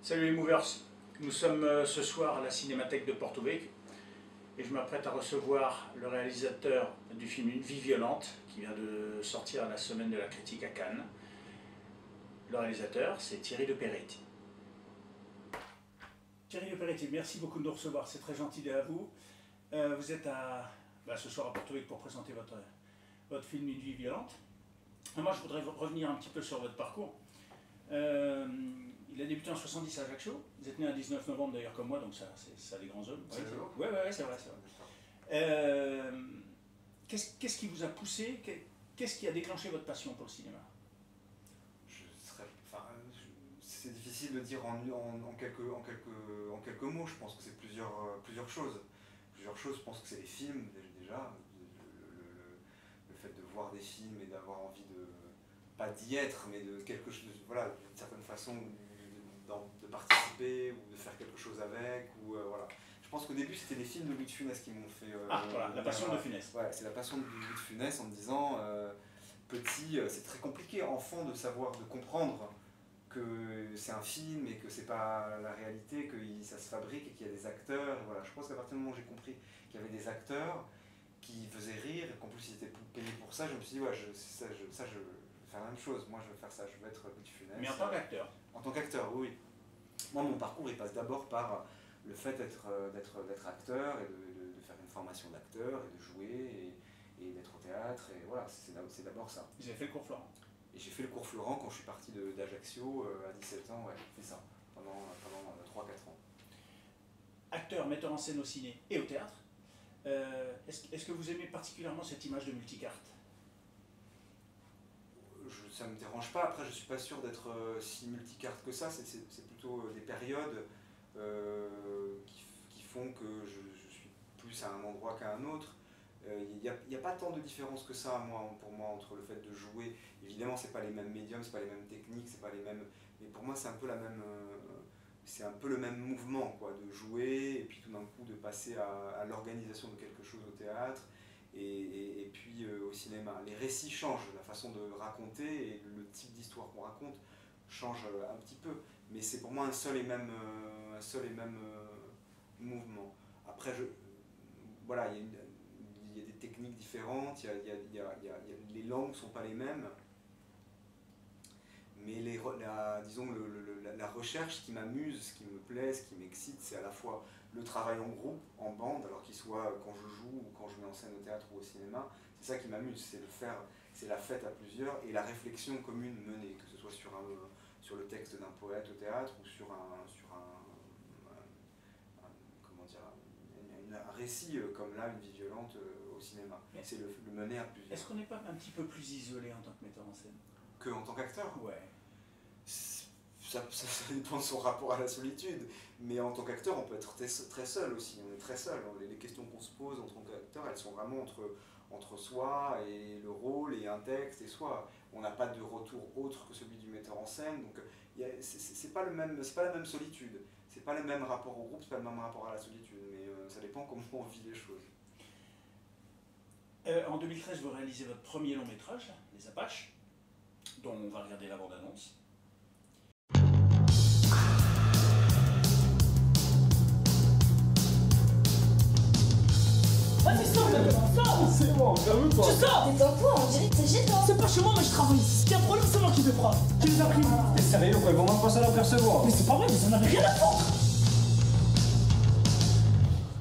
Salut les movers, nous sommes ce soir à la Cinémathèque de Porto Vecchio et je m'apprête à recevoir le réalisateur du film Une vie violente qui vient de sortir à la semaine de la critique à Cannes. Le réalisateur, c'est Thierry De Peretti. Thierry De Peretti, merci beaucoup de nous recevoir, c'est très gentil à vous. Vous êtes ce soir à Porto Vecchio pour présenter votre film Une vie violente. Moi je voudrais revenir un petit peu sur votre parcours. Il a débuté en 70 à Ajaccio. Vous êtes né le 19 novembre d'ailleurs comme moi, donc ça a des grands hommes. Oui, c'est vrai. Qu'est-ce qui vous a poussé, qu'est-ce qui a déclenché votre passion pour le cinéma? C'est difficile de dire en quelques mots. Je pense que c'est plusieurs choses. Je pense que c'est les films déjà. Le fait de voir des films et d'avoir envie pas d'y être, mais de quelque chose, voilà, d'une certaine façon de participer ou de faire quelque chose avec, voilà. Je pense qu'au début c'était les films de Louis de Funès qui m'ont fait... voilà, la passion de Funès. Ouais, c'est la passion de Louis de Funès en me disant, petit, c'est très compliqué, enfant, de comprendre que c'est un film et que c'est pas la réalité, que ça se fabrique et qu'il y a des acteurs, et voilà. Je pense qu'à partir du moment où j'ai compris qu'il y avait des acteurs qui faisaient rire et qu'en plus ils étaient payés pour ça, je me suis dit, ouais, je veux faire la même chose, moi je veux faire ça, je veux être Louis de Funès. Mais en tant qu'acteur? En tant qu'acteur, oui. Moi, mon parcours, il passe d'abord par le fait d'être acteur et de faire une formation d'acteur et de jouer et d'être au théâtre, et voilà, c'est d'abord ça. Vous avez fait le cours Florent? Et j'ai fait le cours Florent quand je suis parti d'Ajaccio à 17 ans, ouais, j'ai fait ça pendant 3-4 ans. Acteur, metteur en scène au ciné et au théâtre, est-ce que vous aimez particulièrement cette image de multicarte? Ça ne me dérange pas, après je ne suis pas sûr d'être si multicarte que ça, c'est plutôt des périodes qui font que je suis plus à un endroit qu'à un autre. Il n'y a pas tant de différence que ça pour moi entre le fait de jouer. Évidemment c'est pas les mêmes médiums, c'est pas les mêmes techniques, c'est pas les mêmes... Mais pour moi c'est un peu le même mouvement, quoi, de jouer et puis tout d'un coup de passer à l'organisation de quelque chose au théâtre. Et puis au cinéma, les récits changent, la façon de raconter et le type d'histoire qu'on raconte change un petit peu, mais c'est pour moi un seul et même mouvement. Après, voilà, il y a des techniques différentes, les langues ne sont pas les mêmes, mais disons la recherche, ce qui m'amuse, ce qui me plaît, ce qui m'excite, c'est à la fois le travail en groupe, en bande, alors qu'il soit quand je joue ou quand je mets en scène au théâtre ou au cinéma, c'est ça qui m'amuse, c'est la fête à plusieurs et la réflexion commune menée, que ce soit sur le texte d'un poète au théâtre ou sur un récit comme là, Une vie violente au cinéma. C'est le mener à plusieurs. Est-ce qu'on n'est pas un petit peu plus isolé en tant que metteur en scène qu'en tant qu'acteur? Ouais. Ça dépend de son rapport à la solitude, mais en tant qu'acteur, on peut être très seul aussi, on est très seul. Les questions qu'on se pose en tant qu'acteur, elles sont vraiment entre soi et le rôle et un texte et soi. On n'a pas de retour autre que celui du metteur en scène, donc c'est pas la même solitude, c'est pas le même rapport au groupe, c'est pas le même rapport à la solitude, mais ça dépend comment on vit les choses. En 2013, vous réalisez votre premier long métrage, Les Apaches, dont on va regarder la bande-annonce. Vas-y, sors maintenant, sors! C'est bon, calme-toi! Tu sors! T'es dans quoi? On dirait que t'es chez toi! C'est pas chez moi, mais je travaille ici. S'il y a un problème, c'est moi qui te prends. Tu les as pris? T'es sérieux quoi? Ils vont même pas s'en apercevoir! Mais c'est pas vrai, vous en avez rien à foutre!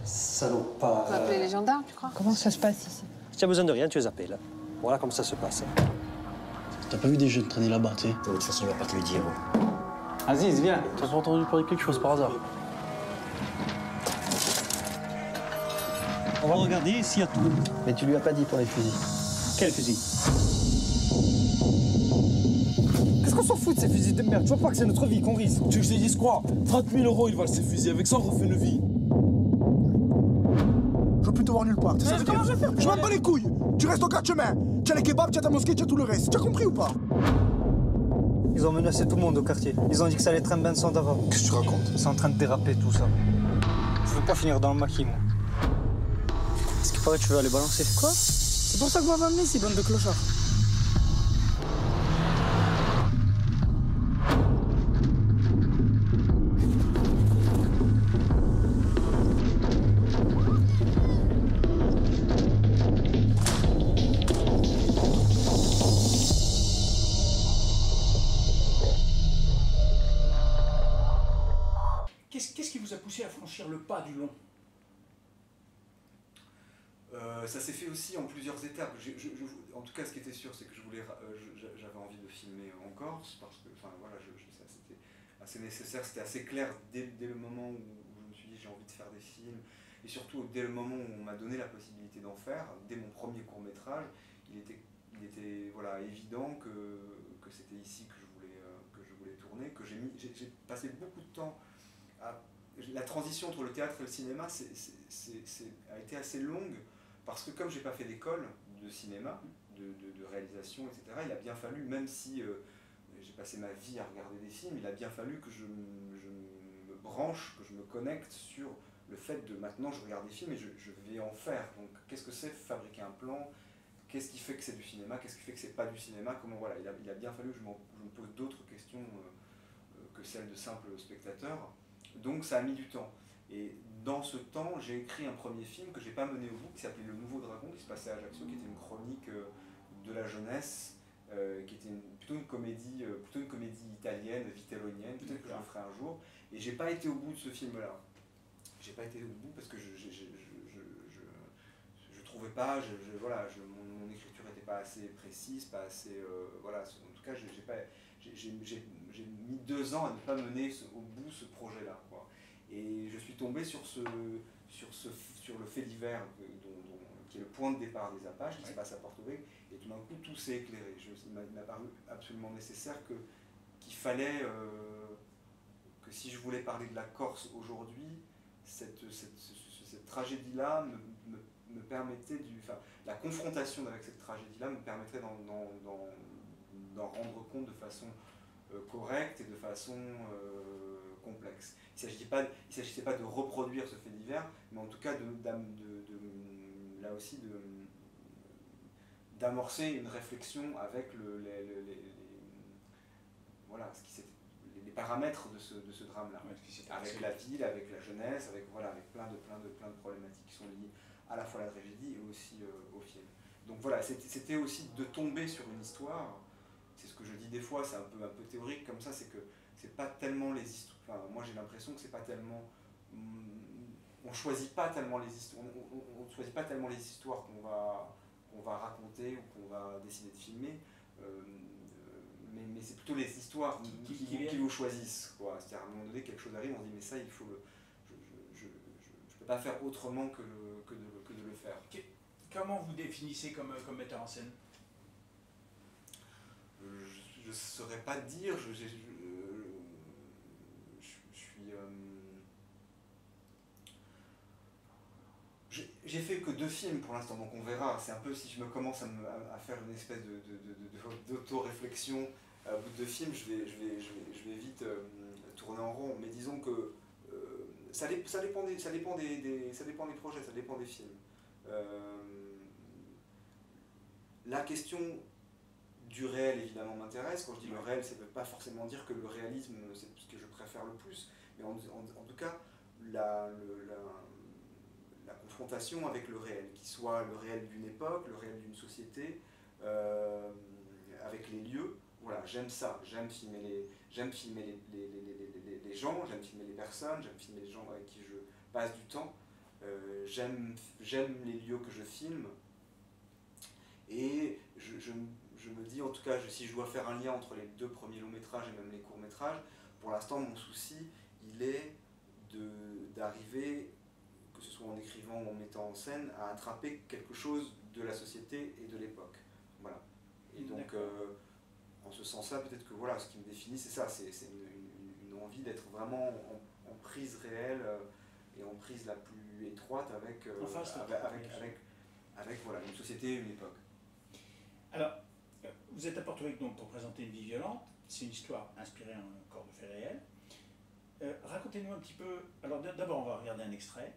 Salopard! On va appeler les gendarmes, tu crois? Comment ça se passe ici? Si tu as besoin de rien, tu les appelles. Voilà comme ça se passe. T'as pas vu des jeunes traîner là-bas, tu sais? De toute façon, il va pas te le dire. Aziz, viens. T'as pas entendu parler de quelque chose par hasard? On va regarder s'il y a tout. Mais tu lui as pas dit pour les fusils. Quel fusil? Qu'est-ce qu'on s'en fout de ces fusils de merde? Tu vois pas que c'est notre vie qu'on risque? Tu veux que je te dise quoi? 30 000 euros, ils valent ces fusils. Avec ça, on refait une vie. Je veux plus te voir nulle part. Ça veut dire, je m'en bats les couilles. Tu restes au 4 chemins. Tu as les kebabs, tu as ta mosquée, tu as tout le reste. Tu as compris ou pas? Ils ont menacé tout le monde au quartier. Ils ont dit que ça allait être un bain de sang d'avant. Qu'est-ce que tu racontes? C'est en train de déraper tout ça. Je veux pas finir dans le maquis, moi. Ce qui paraît, tu veux aller balancer. Quoi? C'est pour ça que vous m'avez amené, ces bandes de clochards. Qu'est-ce qui vous a poussé à franchir le pas du long? Ça s'est fait aussi en plusieurs étapes. En tout cas, ce qui était sûr, c'est que j'avais envie de filmer en Corse, parce que voilà, ça, c'était assez nécessaire, c'était assez clair dès le moment où je me suis dit j'ai envie de faire des films, et surtout dès le moment où on m'a donné la possibilité d'en faire, dès mon premier court-métrage, il était voilà, évident que c'était ici que je voulais tourner, que j'ai passé beaucoup de temps à... La transition entre le théâtre et le cinéma a été assez longue, parce que comme j'ai pas fait d'école de cinéma, de réalisation, etc., il a bien fallu, même si j'ai passé ma vie à regarder des films, il a bien fallu que je me branche, que je me connecte sur le fait de maintenant je regarde des films et je vais en faire. Donc qu'est-ce que c'est fabriquer un plan? Qu'est-ce qui fait que c'est du cinéma? Qu'est-ce qui fait que c'est pas du cinéma? Comment, voilà, il a bien fallu que je me pose d'autres questions que celles de simple spectateur. Donc ça a mis du temps. Et dans ce temps, j'ai écrit un premier film que j'ai pas mené au bout, qui s'appelait Le Nouveau Dragon, qui se passait à Ajaccio, qui était une chronique de la jeunesse, qui était plutôt une comédie italienne, vitellonienne, peut-être que je le ferai un jour. Et j'ai pas été au bout de ce film-là. J'ai pas été au bout parce que je trouvais pas, voilà, mon écriture n'était pas assez précise, pas assez, voilà, en tout cas j'ai mis 2 ans à ne pas mener au bout ce projet-là, quoi. Et je suis tombé sur le fait divers qui est le point de départ des Apaches, qui se passe à Porto Vecchio, et tout d'un coup tout s'est éclairé. Il m'a paru absolument nécessaire qu'il fallait que si je voulais parler de la Corse aujourd'hui, cette tragédie-là me permettait la confrontation avec cette tragédie-là me permettrait d'en rendre compte de façon correcte et de façon complexe. Il ne s'agissait pas de reproduire ce fait divers, mais en tout cas là aussi d'amorcer une réflexion avec voilà, les paramètres de ce drame-là, avec la ville, avec la jeunesse, avec plein de problématiques qui sont liées à la fois à la tragédie et aussi au film. Donc voilà, c'était aussi de tomber sur une histoire. C'est ce que je dis des fois, c'est un peu théorique comme ça, c'est que c'est pas tellement les histoires. Enfin, moi j'ai l'impression que c'est pas tellement. On choisit pas tellement les histoires. On choisit pas tellement les histoires qu'on va raconter ou qu'on va décider de filmer. Mais c'est plutôt les histoires qui nous choisissent, quoi. C'est-à-dire à un moment donné quelque chose arrive, on se dit mais ça il faut je peux pas faire autrement que de le faire. Comment vous définissez comme metteur en scène? Je ne saurais pas dire, je suis... J'ai fait que 2 films pour l'instant, donc on verra. C'est un peu si je me commence à faire une espèce d'auto-réflexion au bout de 2 films, je vais vite tourner en rond. Mais disons que ça dépend des projets, ça dépend des films. La question du réel évidemment m'intéresse. Quand je dis le réel, ça ne veut pas forcément dire que le réalisme c'est ce que je préfère le plus, mais en tout cas la confrontation avec le réel, qui soit le réel d'une époque, le réel d'une société, avec les lieux. Voilà, j'aime ça, j'aime filmer les gens, j'aime filmer les personnes, j'aime filmer les gens avec qui je passe du temps, j'aime les lieux que je filme, et je me dis, en tout cas, si je dois faire un lien entre les 2 premiers longs métrages et même les courts métrages, pour l'instant mon souci, il est d'arriver, que ce soit en écrivant ou en mettant en scène, à attraper quelque chose de la société et de l'époque. Voilà. Et donc, en ce sens-là, peut-être que voilà, ce qui me définit, c'est ça, c'est une envie d'être vraiment en prise réelle et en prise la plus étroite avec, avec voilà, une société, une époque. Alors, vous êtes à Porto-Vecchio donc pour présenter Une vie violente. C'est une histoire inspirée encore de faits réels. Racontez-nous un petit peu. Alors d'abord, on va regarder un extrait.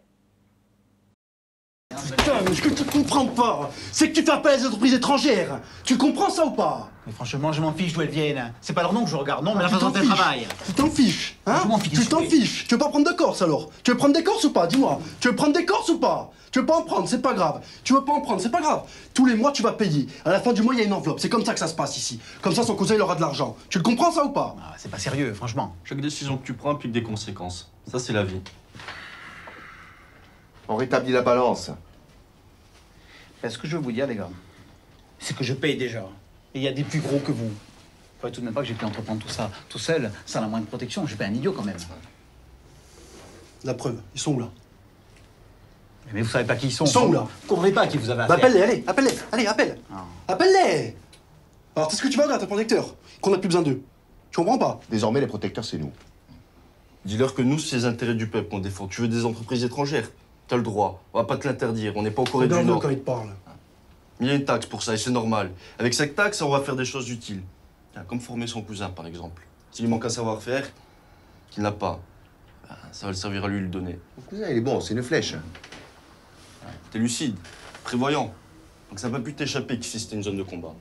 Putain, mais ce que tu comprends pas, c'est que tu fais appel à des entreprises étrangères. Tu comprends ça ou pas? Mais franchement, je m'en fiche d'où elles viennent. C'est pas leur nom que je regarde, non, mais la façon dont elles fiches. travaillent. Tu t'en fiches, hein? Je m'en fiche. Tu t'en fiches. Tu veux pas prendre de Corse alors? Tu veux prendre des Corses ou pas? Dis-moi. Tu veux prendre des Corses ou pas? Tu veux pas en prendre, c'est pas grave. Tu veux pas en prendre, c'est pas grave. Tous les mois, tu vas payer. À la fin du mois, il y a une enveloppe. C'est comme ça que ça se passe ici. Comme ça, son cousin, il aura de l'argent. Tu le comprends ça ou pas? Ah, c'est pas sérieux, franchement. Chaque décision que tu prends implique des conséquences. Ça, c'est la vie. On rétablit la balance. Ben, ce que je veux vous dire, les gars, c'est que je paye déjà. Et il y a des plus gros que vous. Vous croyez tout de même pas que j'ai pu entreprendre tout ça tout seul, sans la moindre protection. Je suis pas un idiot quand même. La preuve, ils sont où là? Mais vous savez pas qui ils sont. Ils sont où là? Vous comprenez pas à qui vous avez Bah, affaire. appelle-les, allez, appelle-les. Allez, appelle. Ah. Appelle-les. Alors, t'es ce que tu vas regarder, un protecteur, qu'on a plus besoin d'eux. Tu comprends pas? Désormais, les protecteurs, c'est nous. Dis-leur que nous, c'est les intérêts du peuple qu'on défend. Tu veux des entreprises étrangères? T'as le droit. On va pas te l'interdire. On n'est pas en Corée du Regarde-le Nord. quand il te parle. Mais il y a une taxe pour ça et c'est normal. Avec cette taxe, on va faire des choses utiles. Comme former son cousin, par exemple. S'il manque un savoir-faire qu'il n'a pas, ça va le servir à lui de le donner. Mon cousin, il est bon, c'est une flèche. T'es lucide, prévoyant. Donc ça va plus t'échapper qu'ici c'était une zone de combat.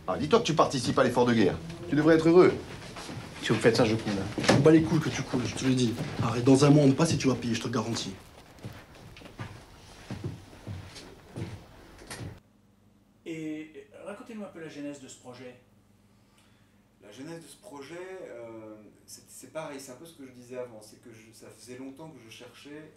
Ah, dis-toi que tu participes à l'effort de guerre. Tu devrais être heureux. Si vous faites ça, je coule. Je me bats les couilles que tu coules, je te le dis. Arrête, dans un mois, on passe et tu vas payer, je te le garantis. Et racontez-nous un peu la genèse de ce projet. La genèse de ce projet, c'est pareil, c'est un peu ce que je disais avant, c'est que ça faisait longtemps que je cherchais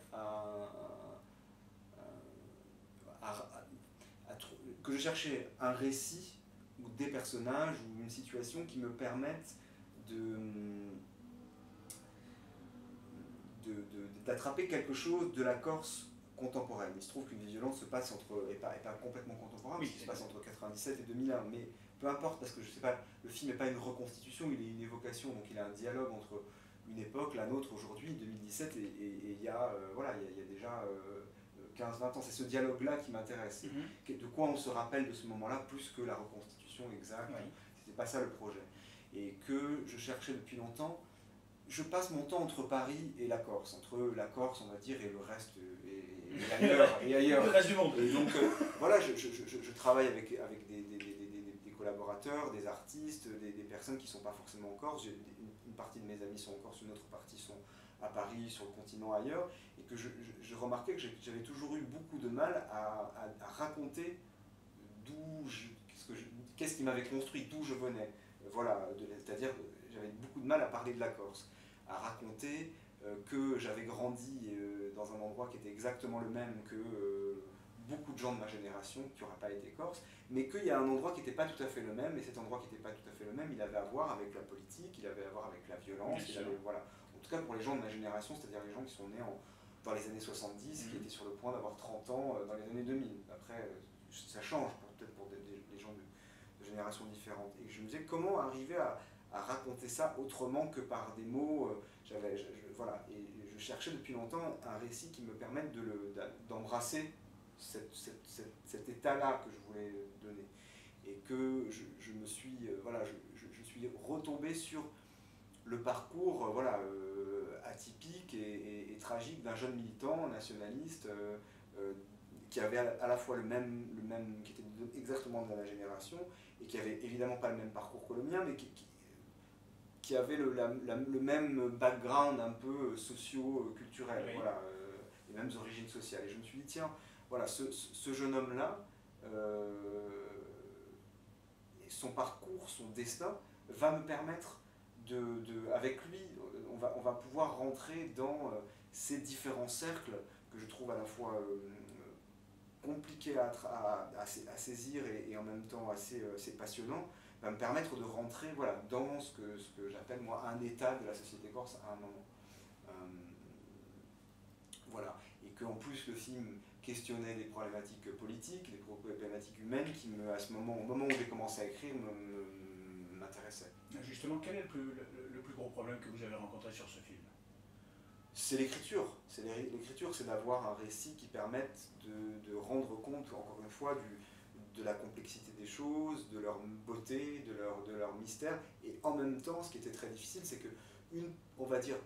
que je cherchais un récit ou des personnages ou une situation qui me permettent d'attraper quelque chose de la Corse contemporaine. Il se trouve qu'Une vie violente se passe est pas complètement contemporain, oui, parce qu'il se passe entre 97 et 2001, mais peu importe, parce que je sais pas, le film n'est pas une reconstitution, il est une évocation, donc il a un dialogue entre une époque, la nôtre aujourd'hui, 2017, et il y a déjà 15-20 ans. C'est ce dialogue-là qui m'intéresse. De quoi on se rappelle de ce moment-là, plus que la reconstitution exacte. Oui. C'était pas ça le projet. Et que je cherchais depuis longtemps. Je passe mon temps entre Paris et la Corse, entre la Corse, on va dire, et le reste, et ailleurs. Le reste du monde. Et donc, voilà, je travaille avec des collaborateurs, des artistes, des personnes qui ne sont pas forcément en Corse. Une partie de mes amis sont en Corse, une autre partie sont à Paris, sur le continent, ailleurs. Et que je remarquais que j'avais toujours eu beaucoup de mal à raconter qu'est-ce qui m'avait construit, d'où je venais. Voilà, c'est-à-dire j'avais beaucoup de mal à parler de la Corse, à raconter que j'avais grandi dans un endroit qui était exactement le même que beaucoup de gens de ma génération qui n'auraient pas été corse, mais qu'il y a un endroit qui n'était pas tout à fait le même, et cet endroit qui n'était pas tout à fait le même, il avait à voir avec la politique, il avait à voir avec la violence, voilà. En tout cas pour les gens de ma génération, c'est-à-dire les gens qui sont nés dans les années 70, qui étaient sur le point d'avoir 30 ans dans les années 2000. Après, ça change, peut-être pour des gens de générations différentes. Et je me disais comment arriver à raconter ça autrement que par des mots. Voilà. Et je cherchais depuis longtemps un récit qui me permette d'embrasser cet état-là que je voulais donner. Et que je me suis, je suis retombé sur le parcours atypique et tragique d'un jeune militant nationaliste qui avait à la fois qui était exactement de la génération et qui avait évidemment pas le même parcours que le mien, mais qui avait le même background un peu socio-culturel, oui. Voilà, les mêmes origines sociales. Et je me suis dit, tiens, voilà, ce jeune homme-là, son parcours, son destin, va me permettre avec lui, on va pouvoir rentrer dans ces différents cercles que je trouve à la fois compliqués à saisir et en même temps assez passionnants, va me permettre de rentrer dans ce que j'appelle moi un état de la société corse à un moment. Voilà. Et qu'en plus le film questionnait des problématiques politiques, des problématiques humaines qui au moment où j'ai commencé à écrire, m'intéressait. Justement, quel est le plus gros problème que vous avez rencontré sur ce film? C'est l'écriture. L'écriture, c'est d'avoir un récit qui permette de rendre compte, encore une fois, de la complexité des choses, de leur beauté, de leur mystère. Et en même temps, ce qui était très difficile, c'est que, on va dire,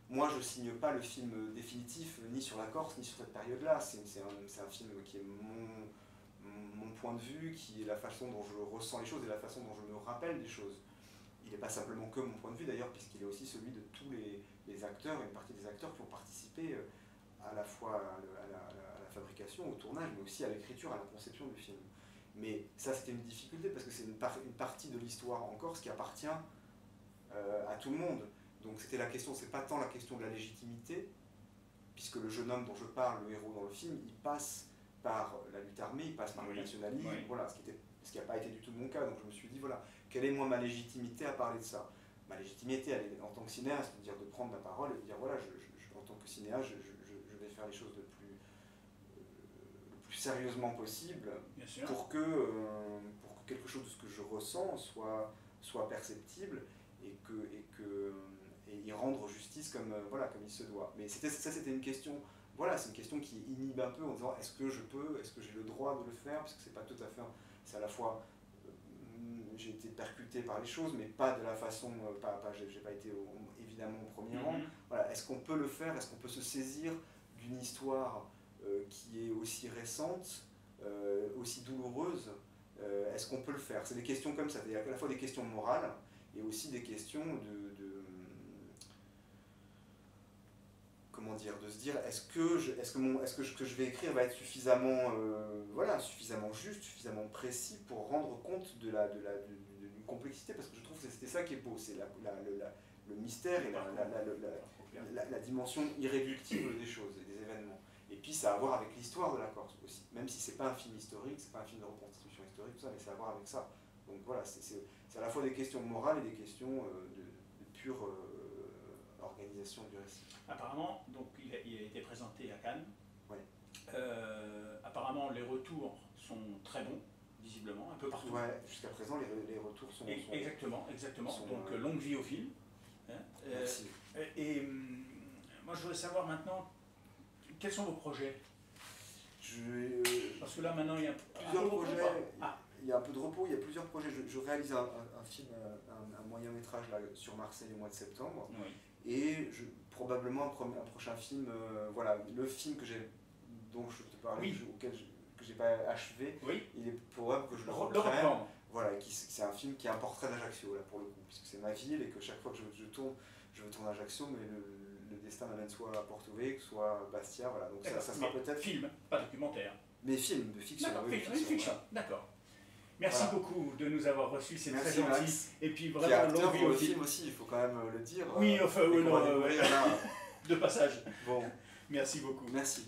moi je signe pas le film définitif, ni sur la Corse, ni sur cette période-là. C'est un film qui est mon point de vue, qui est la façon dont je ressens les choses et la façon dont je me rappelle des choses. Il n'est pas simplement que mon point de vue d'ailleurs, puisqu'il est aussi celui de tous les acteurs, une partie des acteurs qui ont participé à la fois à la fabrication, au tournage, mais aussi à l'écriture, à la conception du film. Mais ça, c'était une difficulté, parce que c'est une partie de l'histoire en Corse qui appartient à tout le monde. Donc c'était la question, c'est pas tant la question de la légitimité, puisque le jeune homme dont je parle, le héros dans le film, il passe par la lutte armée, il passe par le nationalisme, voilà, ce qui n'a pas été du tout mon cas. Donc je me suis dit, voilà, quelle est moi ma légitimité à parler de ça? Ma légitimité, elle est en tant que cinéaste, c'est-à-dire de prendre la parole et de dire, voilà, en tant que cinéaste, je vais faire les choses le plus sérieusement possible pour que quelque chose de ce que je ressens soit perceptible et y rendre justice comme il se doit. Mais ça, c'était une question. Voilà, c'est une question qui inhibe un peu en disant est-ce que je peux, est-ce que j'ai le droit de le faire, parce que c'est pas tout à fait, c'est à la fois j'ai été percuté par les choses, mais pas de la façon, j'ai pas été évidemment au premier rang. Voilà, est-ce qu'on peut le faire, est-ce qu'on peut se saisir d'une histoire qui est aussi récente, aussi douloureuse, est-ce qu'on peut le faire? C'est des questions comme ça, il y a à la fois des questions morales et aussi des questions comment dire, de se dire est-ce que ce que je vais écrire va être suffisamment suffisamment juste, suffisamment précis pour rendre compte d'une complexité, parce que je trouve que c'était ça qui est beau, c'est le mystère et la dimension irréductible des choses et des événements. Et puis ça a à voir avec l'histoire de la Corse aussi, même si c'est pas un film historique, c'est pas un film de reconstitution historique, tout ça, mais ça a à voir avec ça. Donc voilà, c'est à la fois des questions morales et des questions de pure organisation du récit. Apparemment, donc il a été présenté à Cannes. Ouais. Apparemment, les retours sont très bons, visiblement, un peu partout. Ouais, jusqu'à présent, les retours sont... Exactement. Donc, longue vie au film. Hein. Merci. Moi, je voudrais savoir maintenant, quels sont vos projets? Parce que là, maintenant, il y a plusieurs projets. Il y a un peu de repos, il y a plusieurs projets. Je réalise un film, un moyen-métrage là, sur Marseille au mois de septembre. Oui. Et probablement un prochain film, voilà, le film dont je te parlais, auquel que j'ai pas achevé, il est probable que je le reprenne. Voilà, c'est un film qui est un portrait d'Ajaccio, là, pour le coup, puisque c'est ma ville et que chaque fois que je tourne, je veux tourner à Ajaccio, mais le destin m'amène soit à Porto Vecchio, soit à Bastia, voilà. Donc ça sera peut-être... Film, pas documentaire. Mais film, de fiction. D'accord, fiction, fiction, d'accord. Merci beaucoup de nous avoir reçus, c'est très gentil. Max. Et puis vraiment, longue vie au film aussi, il faut quand même le dire. Oui, enfin, de passage. Bon. Merci beaucoup. Merci.